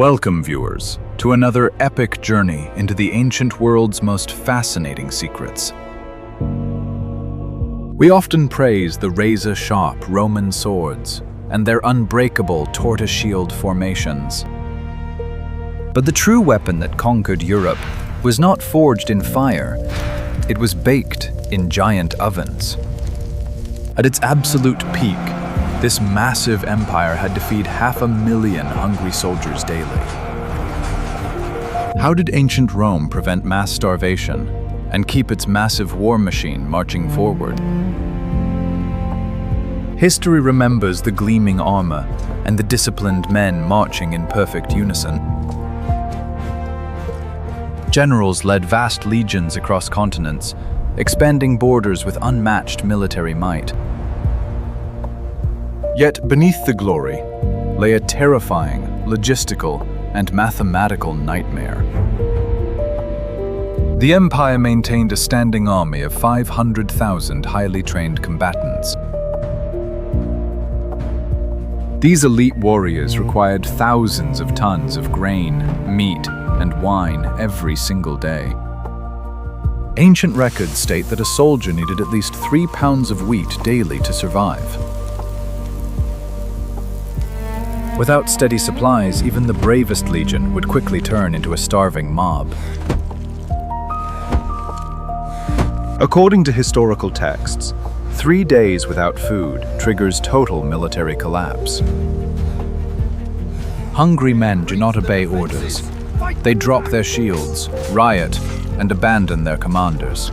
Welcome, viewers, to another epic journey into the ancient world's most fascinating secrets. We often praise the razor-sharp Roman swords and their unbreakable tortoise-shield formations. But the true weapon that conquered Europe was not forged in fire, it was baked in giant ovens. At its absolute peak, this massive empire had to feed 500,000 hungry soldiers daily. How did ancient Rome prevent mass starvation and keep its massive war machine marching forward? History remembers the gleaming armor and the disciplined men marching in perfect unison. Generals led vast legions across continents, expanding borders with unmatched military might. Yet beneath the glory lay a terrifying, logistical, and mathematical nightmare. The empire maintained a standing army of 500,000 highly trained combatants. These elite warriors required thousands of tons of grain, meat, and wine every single day. Ancient records state that a soldier needed at least 3 pounds of wheat daily to survive. Without steady supplies, even the bravest legion would quickly turn into a starving mob. According to historical texts, 3 days without food triggers total military collapse. Hungry men do not obey orders. They drop their shields, riot, and abandon their commanders.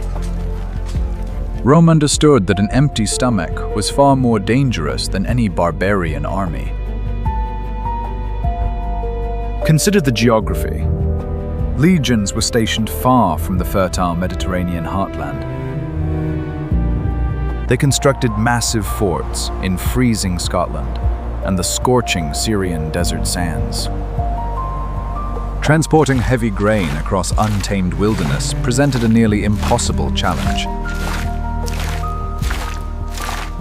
Rome understood that an empty stomach was far more dangerous than any barbarian army. Consider the geography. Legions were stationed far from the fertile Mediterranean heartland. They constructed massive forts in freezing Scotland and the scorching Syrian desert sands. Transporting heavy grain across untamed wilderness presented a nearly impossible challenge.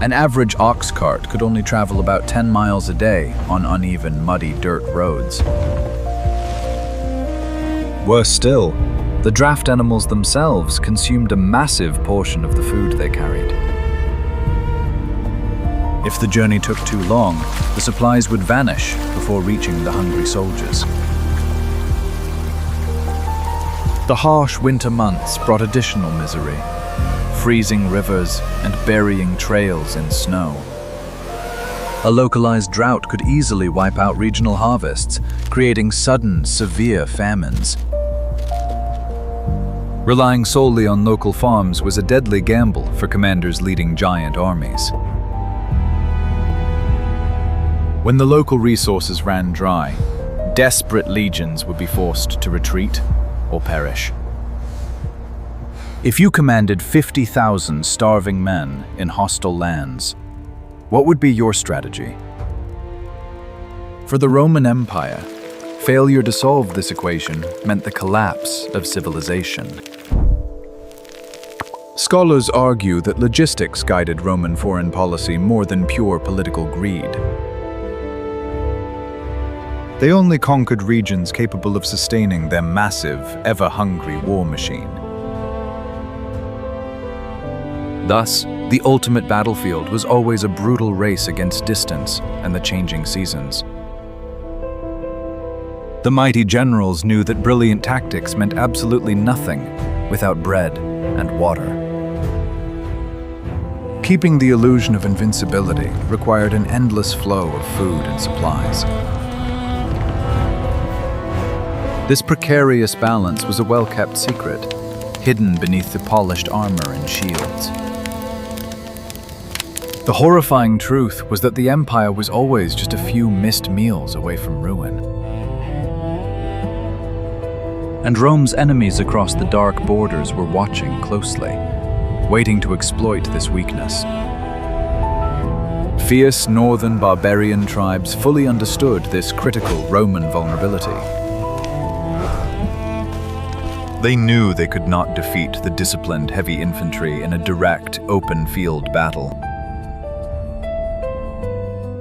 An average ox cart could only travel about 10 miles a day on uneven, muddy dirt roads. Worse still, the draft animals themselves consumed a massive portion of the food they carried. If the journey took too long, the supplies would vanish before reaching the hungry soldiers. The harsh winter months brought additional misery, freezing rivers and burying trails in snow. A localized drought could easily wipe out regional harvests, creating sudden, severe famines. Relying solely on local farms was a deadly gamble for commanders leading giant armies. When the local resources ran dry, desperate legions would be forced to retreat or perish. If you commanded 50,000 starving men in hostile lands, what would be your strategy? For the Roman Empire, failure to solve this equation meant the collapse of civilization. Scholars argue that logistics guided Roman foreign policy more than pure political greed. They only conquered regions capable of sustaining their massive, ever-hungry war machine. Thus, the ultimate battlefield was always a brutal race against distance and the changing seasons. The mighty generals knew that brilliant tactics meant absolutely nothing without bread and water. Keeping the illusion of invincibility required an endless flow of food and supplies. This precarious balance was a well-kept secret, hidden beneath the polished armor and shields. The horrifying truth was that the empire was always just a few missed meals away from ruin. And Rome's enemies across the dark borders were watching closely, waiting to exploit this weakness. Fierce northern barbarian tribes fully understood this critical Roman vulnerability. They knew they could not defeat the disciplined heavy infantry in a direct, open-field battle.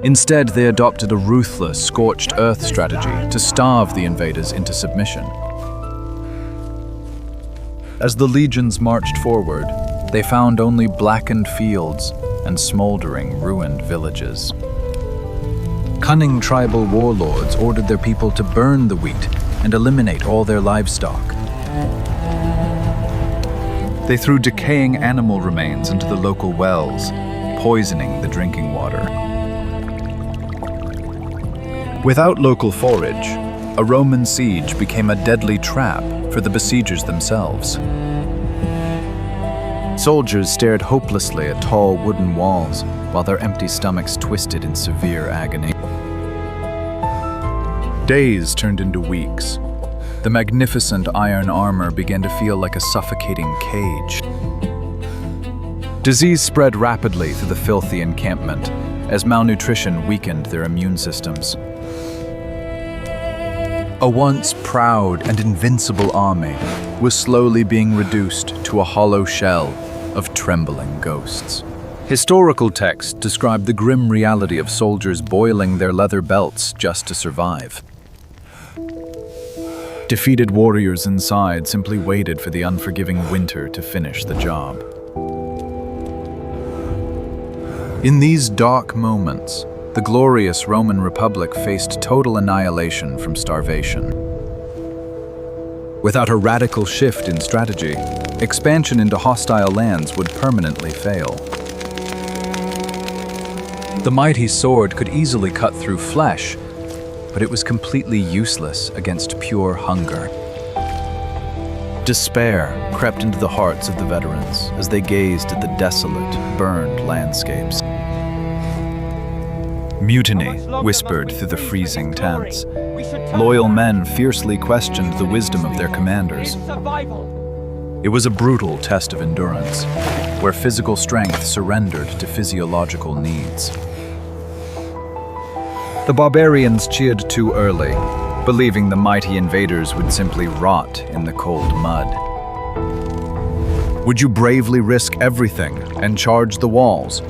Instead, they adopted a ruthless, scorched-earth strategy to starve the invaders into submission. As the legions marched forward, they found only blackened fields and smoldering, ruined villages. Cunning tribal warlords ordered their people to burn the wheat and eliminate all their livestock. They threw decaying animal remains into the local wells, poisoning the drinking water. Without local forage, a Roman siege became a deadly trap for the besiegers themselves. Soldiers stared hopelessly at tall wooden walls while their empty stomachs twisted in severe agony. Days turned into weeks. The magnificent iron armor began to feel like a suffocating cage. Disease spread rapidly through the filthy encampment as malnutrition weakened their immune systems. A once proud and invincible army was slowly being reduced to a hollow shell of trembling ghosts. Historical texts describe the grim reality of soldiers boiling their leather belts just to survive. Defeated warriors inside simply waited for the unforgiving winter to finish the job. In these dark moments, the glorious Roman Republic faced total annihilation from starvation. Without a radical shift in strategy, expansion into hostile lands would permanently fail. The mighty sword could easily cut through flesh, but it was completely useless against pure hunger. Despair crept into the hearts of the veterans as they gazed at the desolate, burned landscapes. Mutiny whispered through the freezing tents. Loyal men fiercely questioned the wisdom of their commanders. It was a brutal test of endurance, where physical strength surrendered to physiological needs. The barbarians cheered too early, believing the mighty invaders would simply rot in the cold mud. Would you bravely risk everything and charge the walls,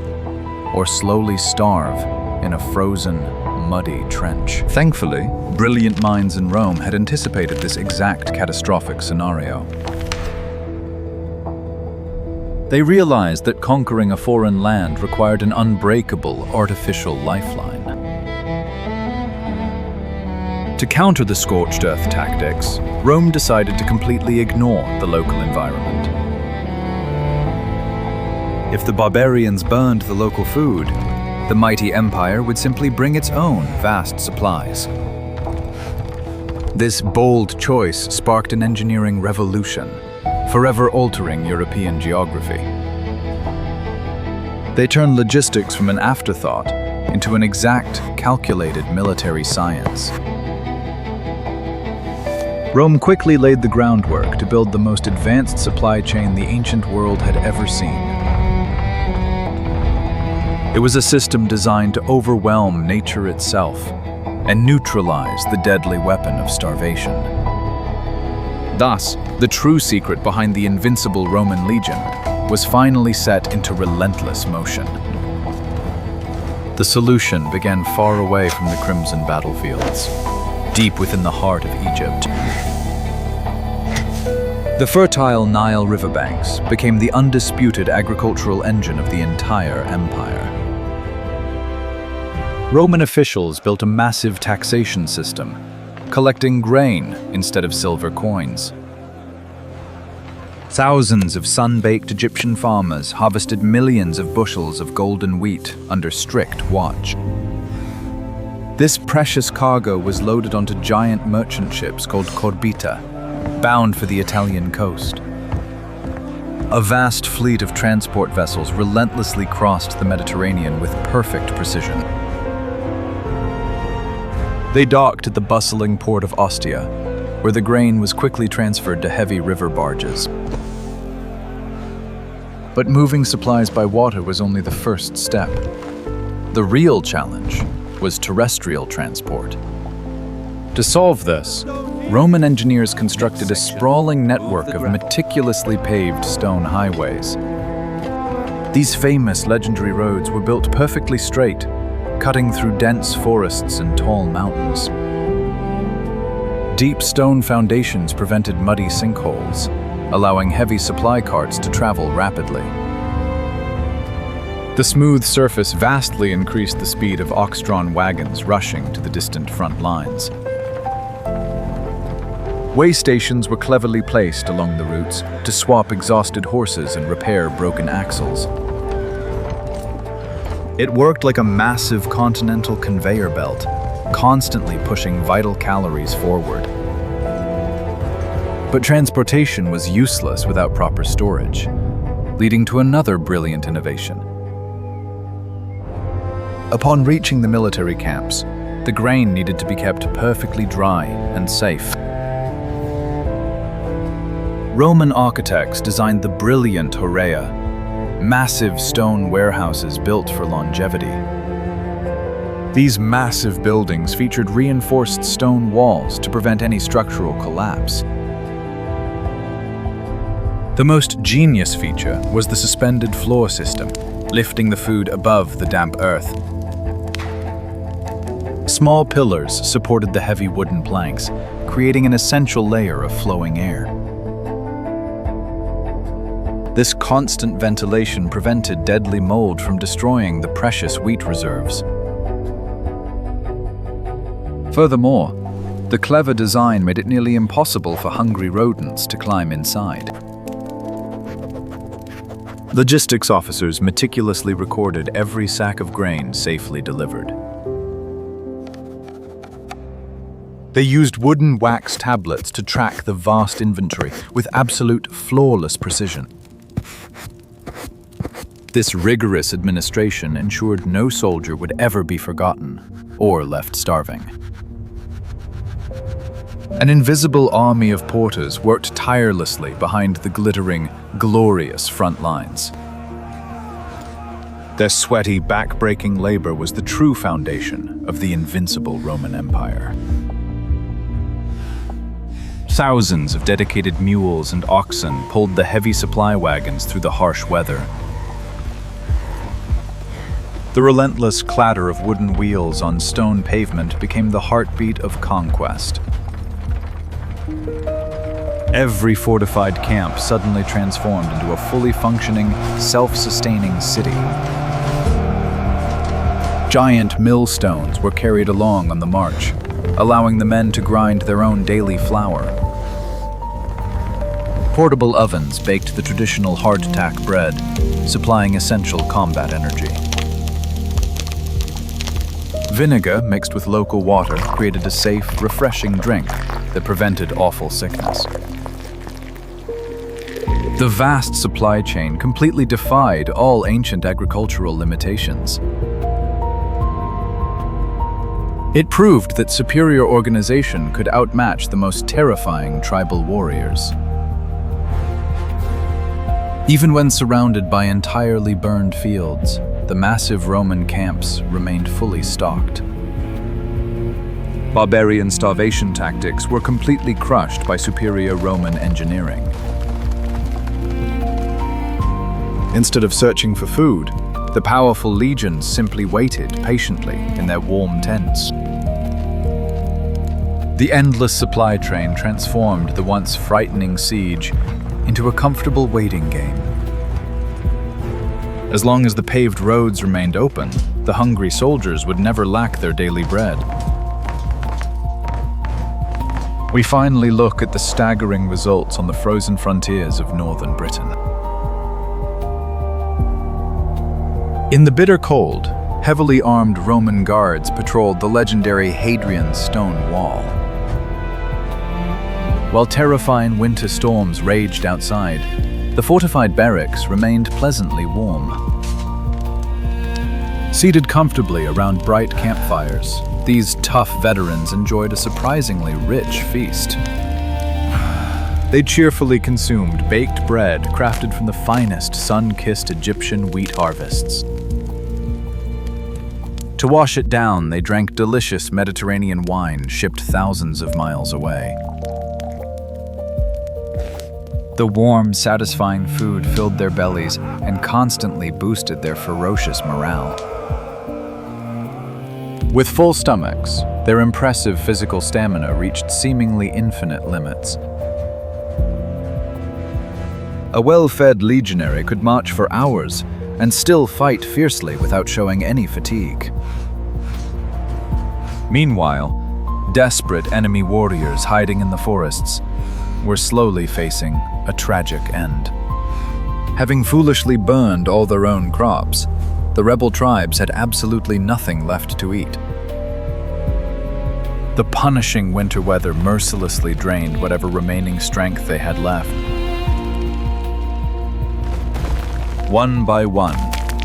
or slowly starve in a frozen, muddy trench? Thankfully, brilliant minds in Rome had anticipated this exact catastrophic scenario. They realized that conquering a foreign land required an unbreakable artificial lifeline. To counter the scorched-earth tactics, Rome decided to completely ignore the local environment. If the barbarians burned the local food, the mighty empire would simply bring its own vast supplies. This bold choice sparked an engineering revolution, forever altering European geography. They turned logistics from an afterthought into an exact, calculated military science. Rome quickly laid the groundwork to build the most advanced supply chain the ancient world had ever seen. It was a system designed to overwhelm nature itself and neutralize the deadly weapon of starvation. Thus, the true secret behind the invincible Roman legion was finally set into relentless motion. The solution began far away from the crimson battlefields, deep within the heart of Egypt. The fertile Nile riverbanks became the undisputed agricultural engine of the entire empire. Roman officials built a massive taxation system, collecting grain instead of silver coins. Thousands of sun-baked Egyptian farmers harvested millions of bushels of golden wheat under strict watch. This precious cargo was loaded onto giant merchant ships called corbita, bound for the Italian coast. A vast fleet of transport vessels relentlessly crossed the Mediterranean with perfect precision. They docked at the bustling port of Ostia, where the grain was quickly transferred to heavy river barges. But moving supplies by water was only the first step. The real challenge was terrestrial transport. To solve this, Roman engineers constructed a sprawling network of meticulously paved stone highways. These famous legendary roads were built perfectly straight, cutting through dense forests and tall mountains. Deep stone foundations prevented muddy sinkholes, allowing heavy supply carts to travel rapidly. The smooth surface vastly increased the speed of ox-drawn wagons rushing to the distant front lines. Way stations were cleverly placed along the routes to swap exhausted horses and repair broken axles. It worked like a massive continental conveyor belt, constantly pushing vital calories forward. But transportation was useless without proper storage, leading to another brilliant innovation. Upon reaching the military camps, the grain needed to be kept perfectly dry and safe. Roman architects designed the brilliant Horrea, massive stone warehouses built for longevity. These massive buildings featured reinforced stone walls to prevent any structural collapse. The most genius feature was the suspended floor system, lifting the food above the damp earth. Small pillars supported the heavy wooden planks, creating an essential layer of flowing air. This constant ventilation prevented deadly mold from destroying the precious wheat reserves. Furthermore, the clever design made it nearly impossible for hungry rodents to climb inside. Logistics officers meticulously recorded every sack of grain safely delivered. They used wooden wax tablets to track the vast inventory with absolute flawless precision. This rigorous administration ensured no soldier would ever be forgotten or left starving. An invisible army of porters worked tirelessly behind the glittering, glorious front lines. Their sweaty, back-breaking labor was the true foundation of the invincible Roman Empire. Thousands of dedicated mules and oxen pulled the heavy supply wagons through the harsh weather. The relentless clatter of wooden wheels on stone pavement became the heartbeat of conquest. Every fortified camp suddenly transformed into a fully functioning, self-sustaining city. Giant millstones were carried along on the march, allowing the men to grind their own daily flour. Portable ovens baked the traditional hardtack bread, supplying essential combat energy. Vinegar mixed with local water created a safe, refreshing drink that prevented awful sickness. The vast supply chain completely defied all ancient agricultural limitations. It proved that superior organization could outmatch the most terrifying tribal warriors. Even when surrounded by entirely burned fields, the massive Roman camps remained fully stocked. Barbarian starvation tactics were completely crushed by superior Roman engineering. Instead of searching for food, the powerful legions simply waited patiently in their warm tents. The endless supply train transformed the once frightening siege into a comfortable waiting game. As long as the paved roads remained open, the hungry soldiers would never lack their daily bread. We finally look at the staggering results on the frozen frontiers of northern Britain. In the bitter cold, heavily armed Roman guards patrolled the legendary Hadrian stone wall. While terrifying winter storms raged outside, the fortified barracks remained pleasantly warm. Seated comfortably around bright campfires, these tough veterans enjoyed a surprisingly rich feast. They cheerfully consumed baked bread crafted from the finest sun-kissed Egyptian wheat harvests. To wash it down, they drank delicious Mediterranean wine shipped thousands of miles away. The warm, satisfying food filled their bellies and constantly boosted their ferocious morale. With full stomachs, their impressive physical stamina reached seemingly infinite limits. A well-fed legionary could march for hours and still fight fiercely without showing any fatigue. Meanwhile, desperate enemy warriors hiding in the forests were slowly facing a tragic end. Having foolishly burned all their own crops, the rebel tribes had absolutely nothing left to eat. The punishing winter weather mercilessly drained whatever remaining strength they had left. One by one,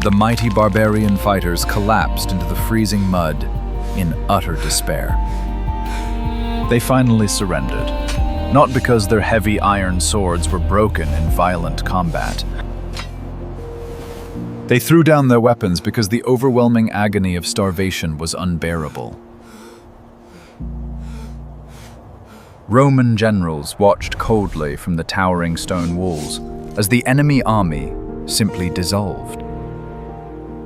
the mighty barbarian fighters collapsed into the freezing mud in utter despair. They finally surrendered, not because their heavy iron swords were broken in violent combat. They threw down their weapons because the overwhelming agony of starvation was unbearable. Roman generals watched coldly from the towering stone walls as the enemy army simply dissolved.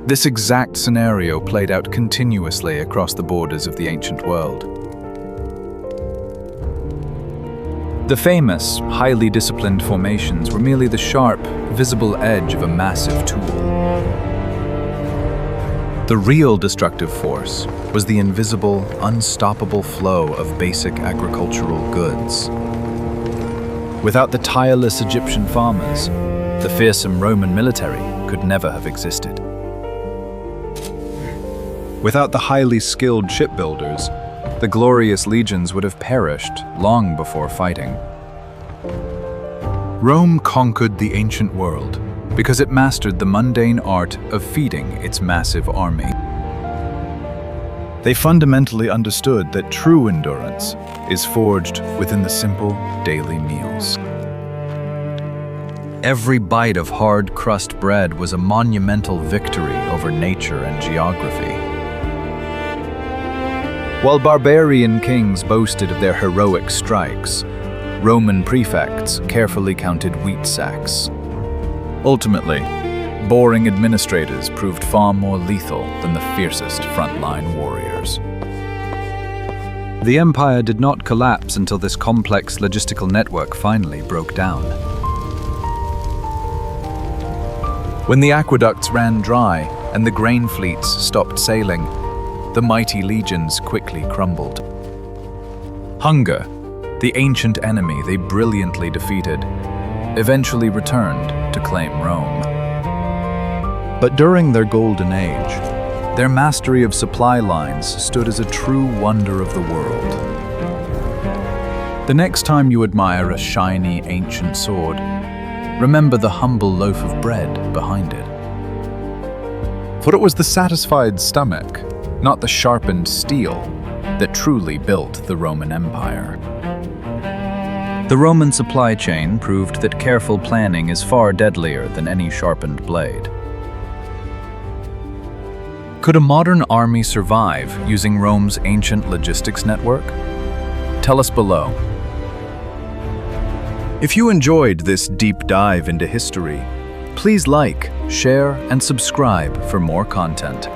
This exact scenario played out continuously across the borders of the ancient world. The famous, highly disciplined formations were merely the sharp, visible edge of a massive tool. The real destructive force was the invisible, unstoppable flow of basic agricultural goods. Without the tireless Egyptian farmers, the fearsome Roman military could never have existed. Without the highly skilled shipbuilders, the glorious legions would have perished long before fighting. Rome conquered the ancient world because it mastered the mundane art of feeding its massive army. They fundamentally understood that true endurance is forged within the simple daily meals. Every bite of hard-crust bread was a monumental victory over nature and geography. While barbarian kings boasted of their heroic strikes, Roman prefects carefully counted wheat sacks. Ultimately, boring administrators proved far more lethal than the fiercest frontline warriors. The empire did not collapse until this complex logistical network finally broke down. When the aqueducts ran dry and the grain fleets stopped sailing, the mighty legions quickly crumbled. Hunger, the ancient enemy they brilliantly defeated, eventually returned to claim Rome. But during their golden age, their mastery of supply lines stood as a true wonder of the world. The next time you admire a shiny ancient sword, remember the humble loaf of bread behind it. For it was the satisfied stomach, not the sharpened steel, that truly built the Roman Empire. The Roman supply chain proved that careful planning is far deadlier than any sharpened blade. Could a modern army survive using Rome's ancient logistics network? Tell us below. If you enjoyed this deep dive into history, please like, share, and subscribe for more content.